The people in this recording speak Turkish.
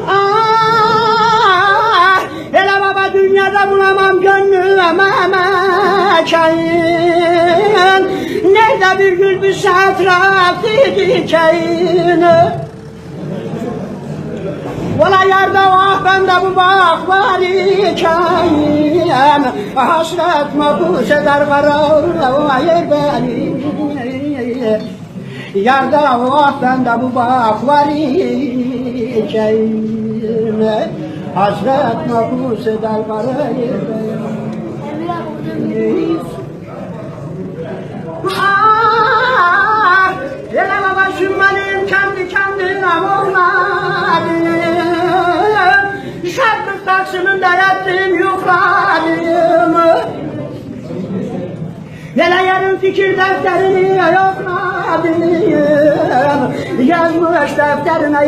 Ah, hele baba dünyada bulamam gönlüme mekan. Nerede bir gül bir satrak dikeyim. Valla yerde ah bende bu bak var iken. Hasret mabus eder karar beni. Yerde ah bende bu bak var iken. Hasret mabus eder karar beni. Ah, hele babacığım benim kendi kendine olmadım. Şartlık taksımında yattım yukarım. Hele yarın fikir defterini yokladım. Yazmış defterine